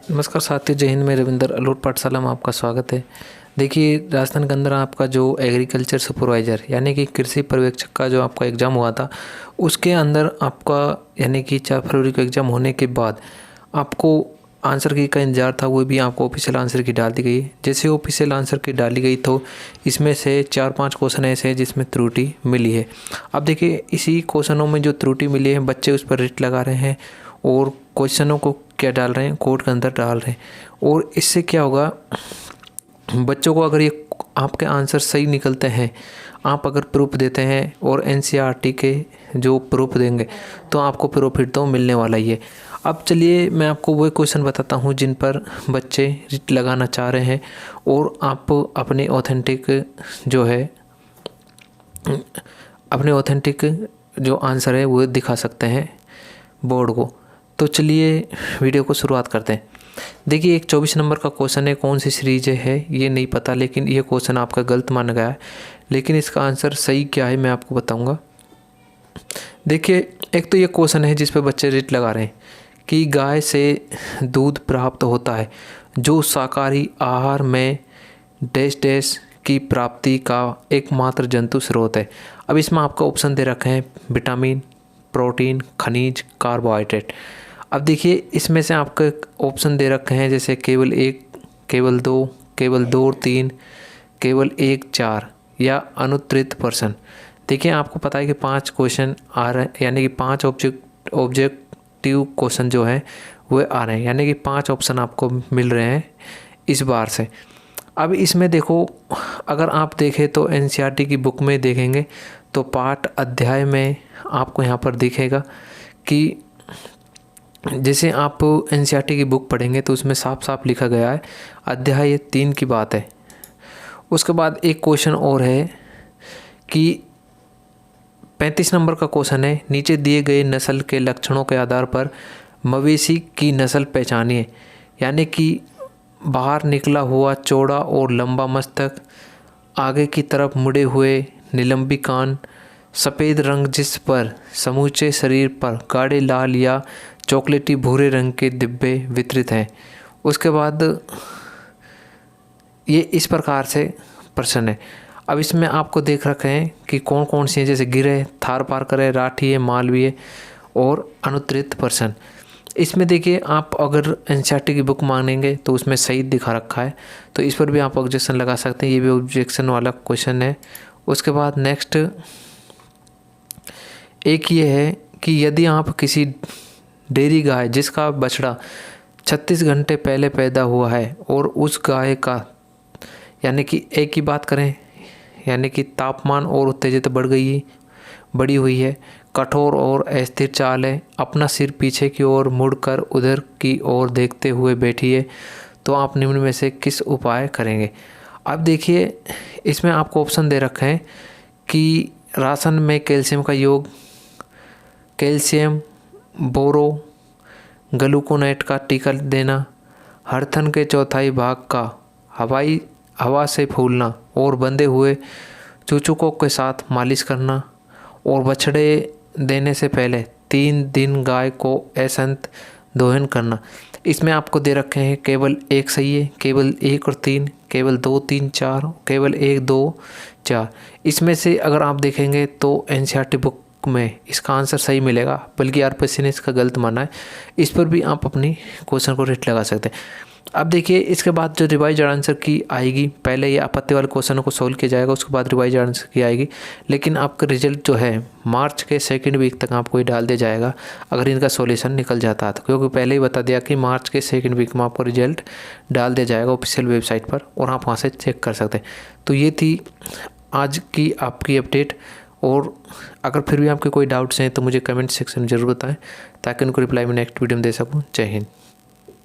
नमस्कार साथियों, जय हिंद। मैं रविंदर अलूट पाठशाला में आपका स्वागत है। देखिए, राजस्थान के अंदर आपका जो एग्रीकल्चर सुपरवाइज़र यानी कि कृषि पर्यवेक्षक का जो आपका एग्ज़ाम हुआ था, उसके अंदर आपका यानी कि 4 फरवरी को एग्ज़ाम होने के बाद आपको आंसर की का इंतज़ार था, वो भी आपको ऑफिशियल आंसर की डाल दी गई। जैसे ऑफिशियल आंसर की डाली गई तो इसमें से 4-5 क्वेश्चन ऐसे हैं जिसमें त्रुटि मिली है। अब देखिए, इसी क्वेश्चनों में जो त्रुटि मिली है, बच्चे उस पर रिट लगा रहे हैं और क्वेश्चनों को क्या डाल रहे हैं, कोड के अंदर डाल रहे हैं। और इससे क्या होगा, बच्चों को अगर ये आपके आंसर सही निकलते हैं, आप अगर प्रूफ देते हैं और एनसीईआरटी के जो प्रूफ देंगे तो आपको प्रॉफिट तो मिलने वाला ही है। अब चलिए मैं आपको वो क्वेश्चन बताता हूँ जिन पर बच्चे रिट लगाना चाह रहे हैं और आप अपने ऑथेंटिक जो आंसर है वो दिखा सकते हैं बोर्ड को। तो चलिए वीडियो को शुरुआत करते हैं। देखिए, एक 24 नंबर का क्वेश्चन है। कौन सी सीरीज है ये नहीं पता, लेकिन ये क्वेश्चन आपका गलत माना गया है। लेकिन इसका आंसर सही क्या है मैं आपको बताऊंगा। देखिए, एक तो ये क्वेश्चन है जिस पे बच्चे रिट लगा रहे हैं कि गाय से दूध प्राप्त होता है जो शाकाहारी आहार में डैश डैश की प्राप्ति का एकमात्र जंतु स्रोत है। अब इसमें आपका ऑप्शन दे रखे हैं विटामिन, प्रोटीन, खनिज, कार्बोहाइड्रेट। अब देखिए, इसमें से आपको ऑप्शन दे रखे हैं जैसे केवल 1, केवल 2, केवल 2 और 3, केवल 1, 4 या अनुत्तरित पर्सन। देखिए, आपको पता है कि 5 क्वेश्चन आ रहे हैं, यानी कि 5 ऑब्जेक्टिव क्वेश्चन जो है वो आ रहे हैं, यानी कि 5 ऑप्शन आपको मिल रहे हैं इस बार से। अब इसमें देखो, अगर आप देखें तो एनसीईआरटी की बुक में देखेंगे तो पाठ अध्याय में आपको यहाँ पर दिखेगा कि जैसे आप एनसीईआरटी की बुक पढ़ेंगे तो उसमें साफ साफ लिखा गया है, अध्याय 3 की बात है। उसके बाद एक क्वेश्चन और है कि 35 नंबर का क्वेश्चन है, नीचे दिए गए नस्ल के लक्षणों के आधार पर मवेशी की नस्ल पहचानिए। यानी कि बाहर निकला हुआ चौड़ा और लंबा मस्तक, आगे की तरफ मुड़े हुए निलंबी कान, सफ़ेद रंग जिस पर समूचे शरीर पर गाढ़े लाल या चॉकलेटी भूरे रंग के डिब्बे वितरित हैं। उसके बाद ये इस प्रकार से प्रश्न है। अब इसमें आपको देख रखे हैं कि कौन कौन सी हैं, जैसे गिर है, थार पारकर है, राठी है, मालवी है और अनुत्तरित पर्सन। इसमें देखिए, आप अगर एनसीईआरटी की बुक मांगेंगे तो उसमें सही दिखा रखा है, तो इस पर भी आप ऑब्जेक्शन लगा सकते हैं। ये भी ऑब्जेक्शन वाला क्वेश्चन है। उसके बाद नेक्स्ट एक ये है कि यदि आप किसी डेयरी गाय जिसका बछड़ा 36 घंटे पहले पैदा हुआ है और उस गाय का यानी कि एक की बात करें, यानी कि तापमान और उत्तेजित बढ़ी हुई है, कठोर और अस्थिर चाल है, अपना सिर पीछे की ओर मुड़कर उधर की ओर देखते हुए बैठी है, तो आप निम्न में से किस उपाय करेंगे। अब देखिए, इसमें आपको ऑप्शन दे रखे हैं कि राशन में कैल्शियम का योग, कैल्शियम, बोरो, ग्लूकोनेट का टीका देना, हर थन के चौथाई भाग का हवा से फूलना और बंधे हुए चूचुकों के साथ मालिश करना, और बछड़े देने से पहले 3 दिन गाय को असंत दोहन करना। इसमें आपको दे रखे हैं केवल 1 सही है, केवल 1 और 3, केवल 2, 3, 4, केवल 1, 2, 4। इसमें से अगर आप देखेंगे तो एनसीईआरटी बुक में इसका आंसर सही मिलेगा, बल्कि आरपीएससी ने इसका गलत माना है। इस पर भी आप अपनी क्वेश्चन को रेट लगा सकते हैं। अब देखिए, इसके बाद जो रिवाइज आंसर की आएगी, पहले ये आपत्ति वाले क्वेश्चनों को सोल्व किया जाएगा, उसके बाद रिवाइज आंसर की आएगी। लेकिन आपका रिजल्ट जो है मार्च के 2nd वीक तक आपको ये डाल दिया जाएगा अगर इनका सॉल्यूशन निकल जाता है तो, क्योंकि पहले ही बता दिया कि मार्च के 2nd वीक में आपको रिजल्ट डाल दिया जाएगा ऑफिशियल वेबसाइट पर और आप वहाँ से चेक कर सकते हैं। तो ये थी आज की आपकी अपडेट। और अगर फिर भी आपके कोई डाउट्स हैं तो मुझे कमेंट सेक्शन में ज़रूर बताएं ताकि उनको रिप्लाई मैं नेक्स्ट वीडियो में दे सकूं। जय हिंद।